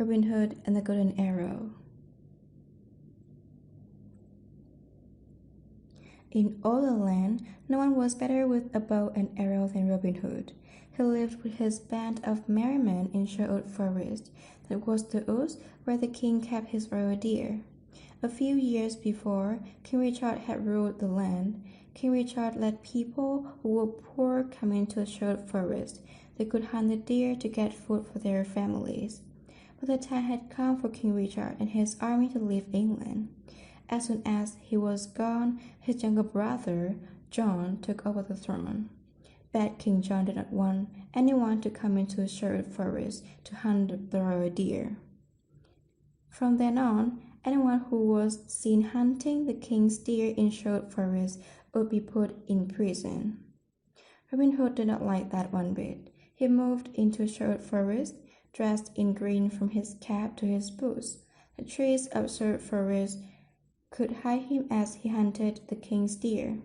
Robin Hood and the Golden Arrow. In all the land, no one was better with a bow and arrow than Robin Hood. He lived with his band of merry men in Sherwood Forest. That was the woods where the king kept his royal deer. A few years before, King Richard had ruled the land. King Richard let people who were poor come into Sherwood Forest. They could hunt the deer to get food for their families. But the time had come for King Richard and his army to leave England. As soon as he was gone, his younger brother, John, took over the throne. Bad King John did not want anyone to come into Sherwood Forest to hunt the royal deer. From then on, anyone who was seen hunting the king's deer in Sherwood Forest would be put in prison. Robin Hood did not like that one bit. He moved into Sherwood Forest, dressed in green from his cap to his boots. The trees of Sherwood Forest could hide him as he hunted the king's deer.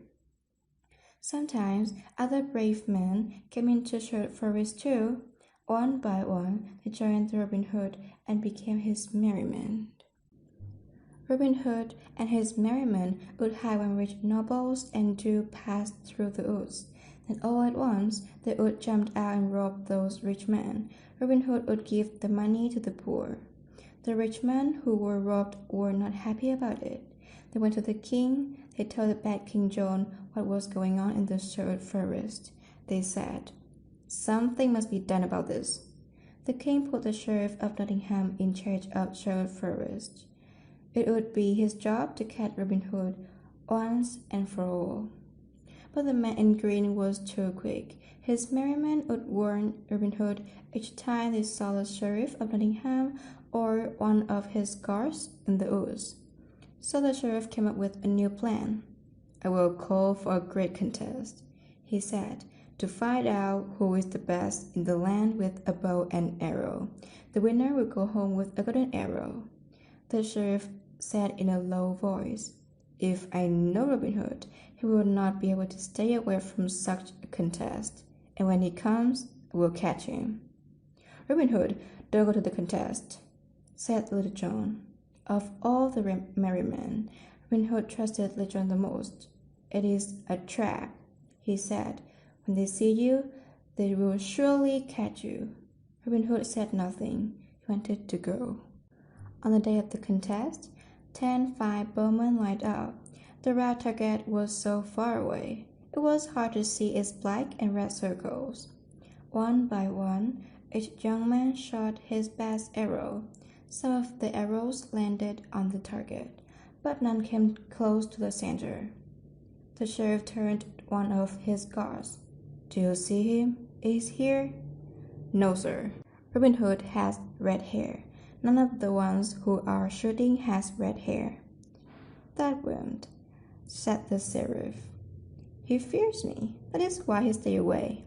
Sometimes other brave men came into Sherwood Forest too. One by one, they joined Robin Hood and became his merry men. Robin Hood and his merry men would hide when rich nobles and Jews passed through the woods. Then all at once, they would jump out and rob those rich men. Robin Hood would give the money to the poor. The rich men who were robbed were not happy about it. They went to the king. They told the bad King John what was going on in the Sherwood Forest. They said, "Something must be done about this." The king put the sheriff of Nottingham in charge of Sherwood Forest. It would be his job to catch Robin Hood once and for all. But the man in green was too quick. His merry men would warn Robin Hood each time they saw the sheriff of Nottingham or one of his guards in the woods. So the sheriff came up with a new plan. "I will call for a great contest," he said, "to find out who is the best in the land with a bow and arrow. The winner will go home with a golden arrow." The sheriff said in a low voice, "If I know Robin Hood, he will not be able to stay away from such a contest, and when he comes, I will catch him." "Robin Hood, don't go to the contest," said Little John. Of all the merry men, Robin Hood trusted Little John the most. "It is a trap," he said. "When they see you, they will surely catch you." Robin Hood said nothing. He wanted to go. On the day of the contest, 10 fine bowmen lined up. The round target was so far away, it was hard to see its black and red circles. One by one, each young man shot his best arrow. Some of the arrows landed on the target, but none came close to the center. The sheriff turned to one of his guards. "Do you see him? Is he here?" "No, sir. Robin Hood has red hair. None of the ones who are shooting has red hair." "That won't," said the sheriff. "He fears me. That is why he stayed away."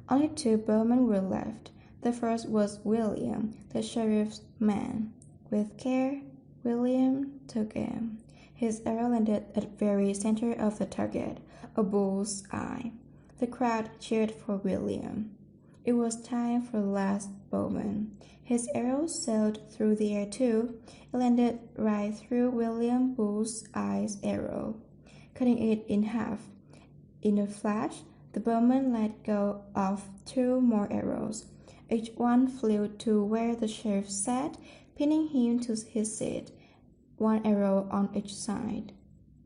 Only 2 bowmen were left. The first was William, the sheriff's man. With care, William took aim. His arrow landed at the very center of the target, a bull's eye. The crowd cheered for William. It was time for the last bowman. His arrow sailed through the air too. It landed right through William Bull's eye's arrow, cutting it in half. In a flash, the bowman let go of 2 more arrows. Each one flew to where the sheriff sat, pinning him to his seat, 1 arrow on each side.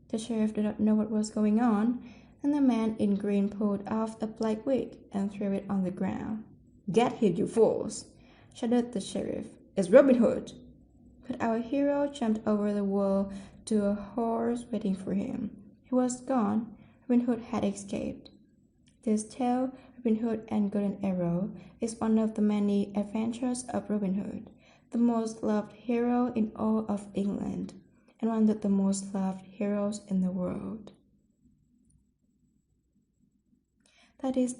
The sheriff did not know what was going on. Then the man in green pulled off a black wig and threw it on the ground. "Get here, you fools!" shouted the sheriff. "It's Robin Hood!" But our hero jumped over the wall to a horse waiting for him. He was gone. Robin Hood had escaped. This tale, Robin Hood and Golden Arrow, is one of the many adventures of Robin Hood, the most loved hero in all of England, and one of the most loved heroes in the world. That is